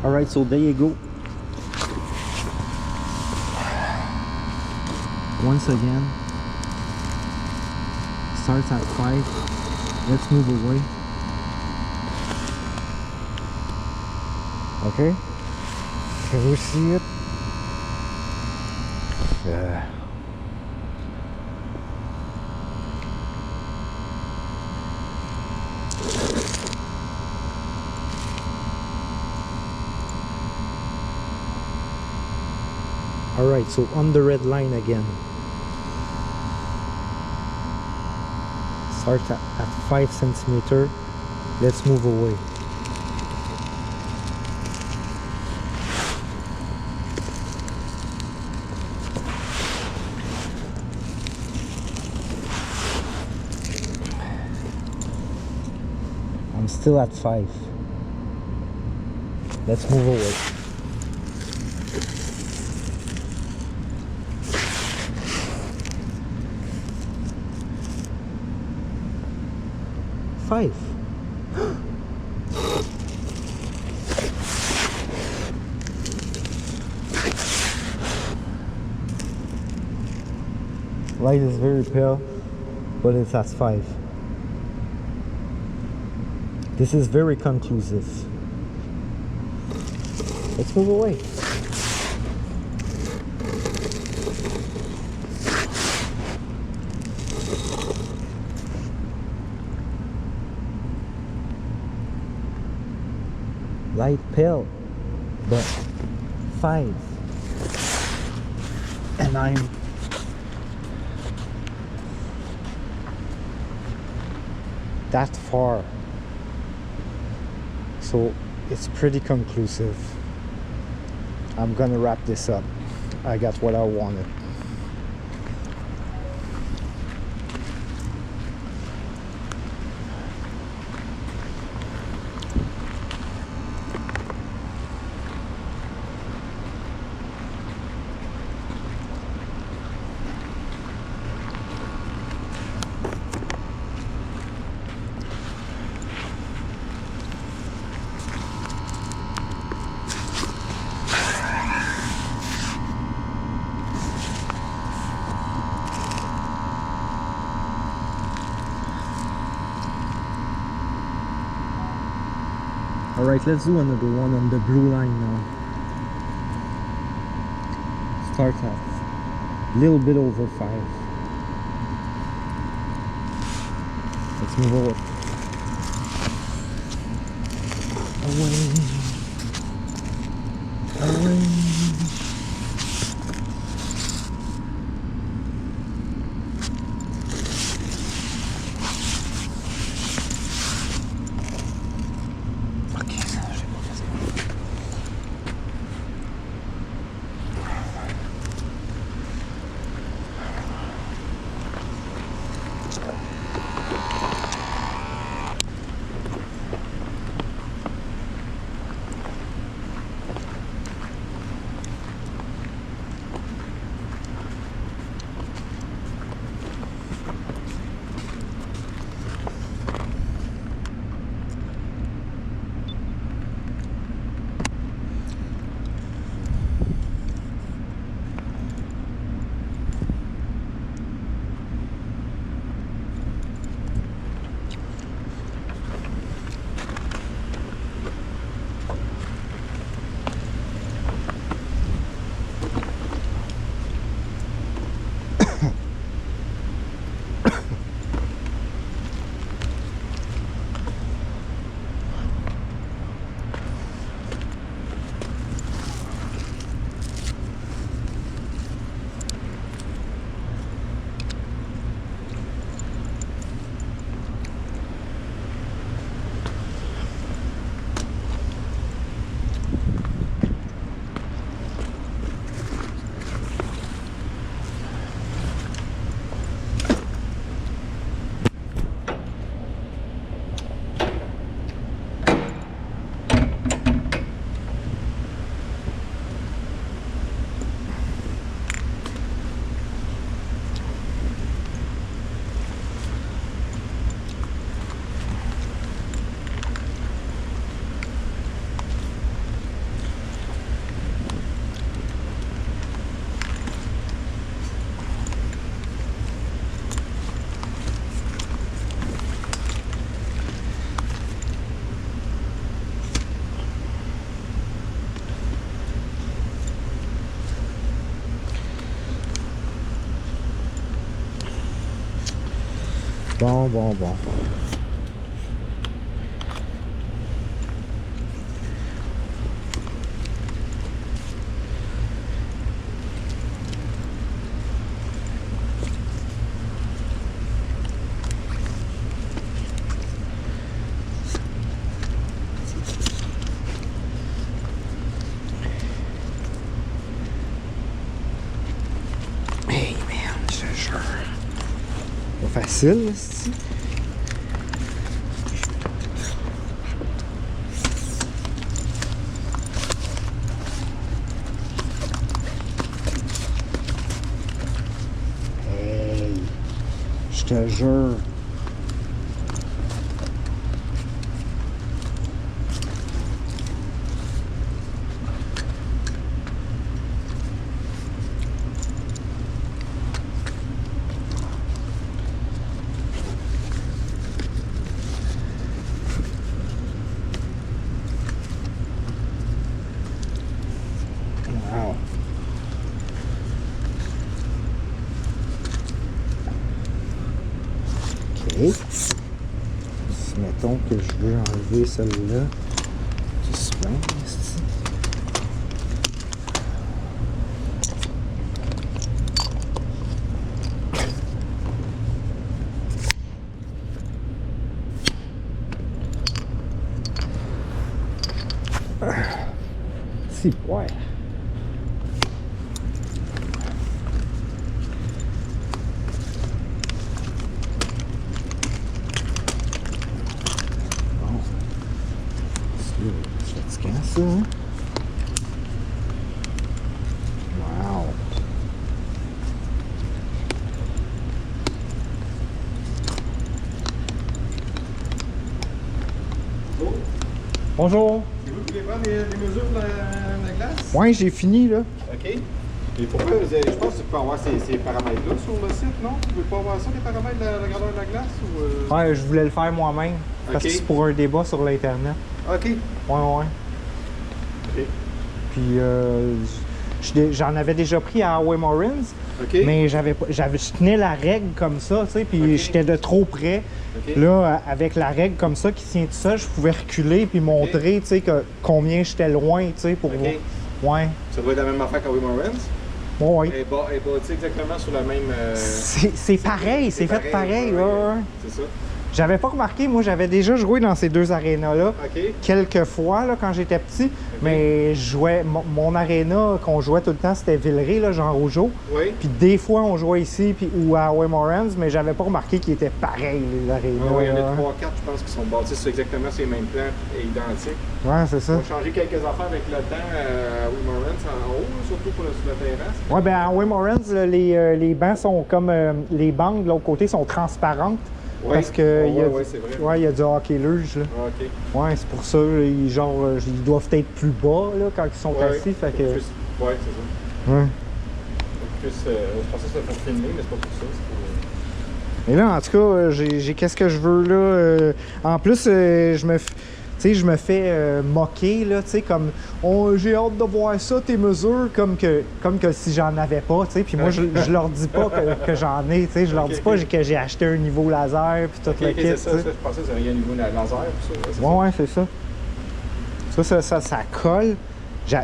All right, so there you go. Once again, starts at 5. Let's move away. Okay, can you see it? Yeah. All right, so on the red line again. Starts at 5 centimeter. Let's move away. I'm still at 5. Let's move away. Five. Light is very pale, but it's at 5. This is very conclusive. Let's move away. Light pale, but 5. And I'm that far. So it's pretty conclusive. I'm gonna wrap this up. I got what I wanted. Alright, let's do another one on the blue line now. Start at a little bit over 5. Let's move over. Away. Bon, bon, bon. Hey man, je te jure. Pas facile, là, c'est-tu? Hey, je te jure. Wow. OK. Si mettons que je veux enlever celle-là, qui se plaint, ici. Si, ouais. C'est fatigant, ça, hein? Wow! Bonjour! C'est vous qui voulez prendre les mesures de la glace? Ouais, j'ai fini, là. OK. Et pourquoi vous avez, je pense que tu peux avoir ces paramètres-là sur le site, non? Tu ne veux pas avoir ça, les paramètres de la grandeur de la glace? Ou Ouais, je voulais le faire moi-même. Parce Ok. que c'est pour un débat sur l'Internet. OK. Ouais, ouais. OK. Puis j'en avais déjà pris à Howe Morans, OK. mais je tenais la règle comme ça, tu sais, puis Ok. j'étais de trop près. OK. Là, avec la règle comme ça qui tient tout ça, je pouvais reculer puis montrer, tu sais, combien j'étais loin, tu sais, pour Ok. voir. Ouais. Ça doit être la même affaire qu'à Wimmerans. Ouais, ouais. Elle est bâtie exactement sur la même... C'est pareil, c'est fait pareil, ouais, ouais. C'est ça. J'avais pas remarqué, moi j'avais déjà joué dans ces deux arénas-là OK. quelques fois là, quand j'étais petit, mais je jouais, mon aréna qu'on jouait tout le temps c'était Villeray, là, Jean Rougeau. Oui. Puis des fois on jouait ici ou à Howe Morans, mais j'avais pas remarqué qu'ils étaient pareils les arénas. Ah oui, il y en là. a 3-4, je pense, qui sont bâtis sur exactement ces mêmes plans et identiques. Ouais, c'est ça. On va changer quelques affaires avec le temps à Wimmerans en haut, surtout sur la terrasse. Ouais, ben à Howe Morans, là, les bancs sont comme les bancs de l'autre côté sont transparentes. Oui. Parce que il y a ouais, c'est vrai. ouais, il y a du hockey luge là. Ah, OK. Ouais, c'est pour ça, là, ils doivent être plus bas là, quand ils sont Ouais. assis. Fait que. Plus, ouais, c'est ça. Ouais. Plus, je pensais que c'était pour filmer, mais c'est pas pour ça. C'est pour... Et là, en tout cas, j'ai qu'est-ce que je veux là. En plus, je me fais moquer là, tu sais, comme oh, j'ai hâte de voir ça, tes mesures, comme que si j'en avais pas, tu sais. Puis moi, je leur dis pas que j'en ai, tu sais. Je leur dis pas que j'ai acheté un niveau laser puis tout le kit. c'est ça, tu sais. je pensais que ça avait un niveau laser pour ça. Ouais, c'est ça. Ça colle.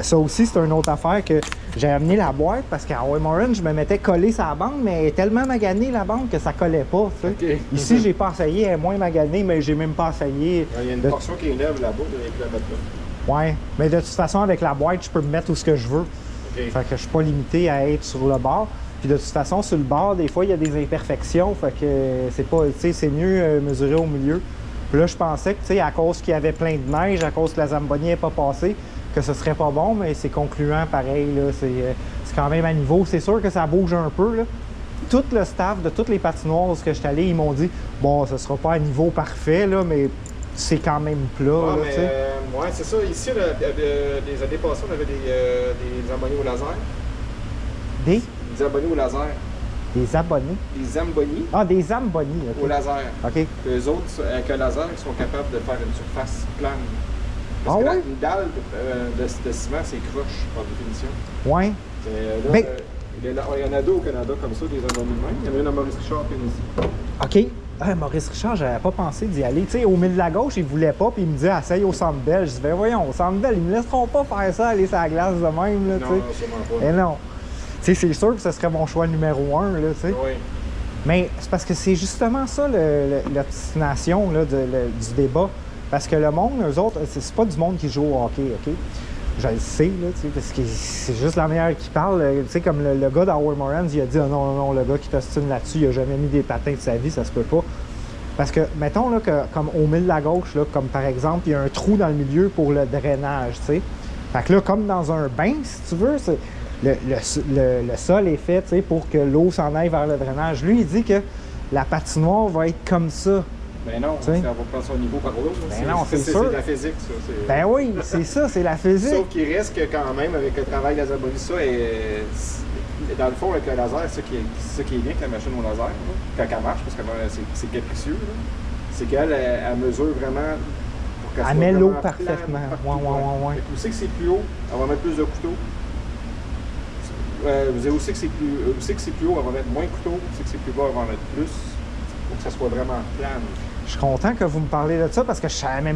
Ça aussi, c'est une autre affaire que j'ai amené la boîte parce qu'à Howe Morans, je me mettais collé sur la bande, mais elle est tellement maganée la bande que ça collait pas. Tu sais. OK. Ici, j'ai pas essayé, elle est moins maganée, mais j'ai même pas essayé. Il y a une portion qui est neuve là-bas, avec la mettre là. Ouais, mais de toute façon, avec la boîte, je peux me mettre où ce que je veux. OK. Fait que je suis pas limité à être sur le bord. Puis de toute façon, sur le bord, des fois, il y a des imperfections. Fait que c'est pas, tu sais, c'est mieux mesurer au milieu. Puis là, je pensais que, tu sais, à cause qu'il y avait plein de neige, à cause que la Zamboni n'est pas passée, que ce serait pas bon, mais c'est concluant pareil, là. C'est quand même à niveau. C'est sûr que ça bouge un peu, là. Tout le staff de toutes les patinoires où je suis allé, ils m'ont dit, bon, ce sera pas à niveau parfait, là, mais c'est quand même plat, Ah, là, mais, tu sais. ouais, c'est ça. Ici, là, des années passées, on avait des Zamboni au laser. Des Zamboni au laser. abonnés. Des Zamboni Ah, des Zamboni, au OK. laser. OK. Eux autres, avec un laser, ils sont capables de faire une surface plane. Parce Ah que ouais? une dalle de ciment, c'est croche, par définition. Ouais. Là, Mais- il y en a deux au Canada comme ça, des Zamboni de même. Il y en a une à Maurice Richard et une ici. OK. Ah, Maurice Richard, j'avais pas pensé d'y aller. Tu sais, au milieu de la gauche, il voulait pas, puis il me disait, essaye au Centre Bell. Je dis, ben voyons, au Centre Bell, ils me laisseront pas faire ça, aller sur la glace de même, là, tu sais. Non, sûrement pas. Et non. Tu sais, c'est sûr que ce serait mon choix numéro 1, là, tu sais. Oui. Mais c'est parce que c'est justement ça l'obstination là, du débat. Parce que le monde, eux autres, c'est pas du monde qui joue au hockey, OK? Je le sais, là, tu sais, parce que c'est juste la meilleure qui parle. Tu sais, comme le gars d'Howard Morans, il a dit, oh, non, non, non, le gars qui t'ostine là-dessus, il a jamais mis des patins de sa vie, ça se peut pas. Parce que, mettons, là, que, comme au milieu de la gauche, là, comme par exemple, il y a un trou dans le milieu pour le drainage, tu sais. Fait que là, comme dans un bain, si tu veux, le sol est fait, tu sais, pour que l'eau s'en aille vers le drainage. Lui, il dit que la patinoire va être comme ça. Ben non, ça va prendre son niveau par l'eau. Ben non, c'est sûr. C'est de la physique, ça. Ben oui, c'est ça, c'est la physique. Sauf qu'il reste que quand même, avec le travail de la Zaborissa, dans le fond, avec le laser, c'est ça qui est bien avec la machine au laser, là, quand elle marche, parce que c'est capricieux, c'est qu'elle elle mesure vraiment pour qu'elle soit met l'eau vraiment parfaitement. plane partout, Ouais. Fait que vous savez que c'est plus haut, elle va mettre plus de couteaux. Vous savez aussi que c'est plus haut, elle va mettre moins de couteaux. Vous savez que c'est plus bas, elle va en mettre plus, pour que ça soit vraiment plane. Je suis content que vous me parlez de ça parce que je savais même pas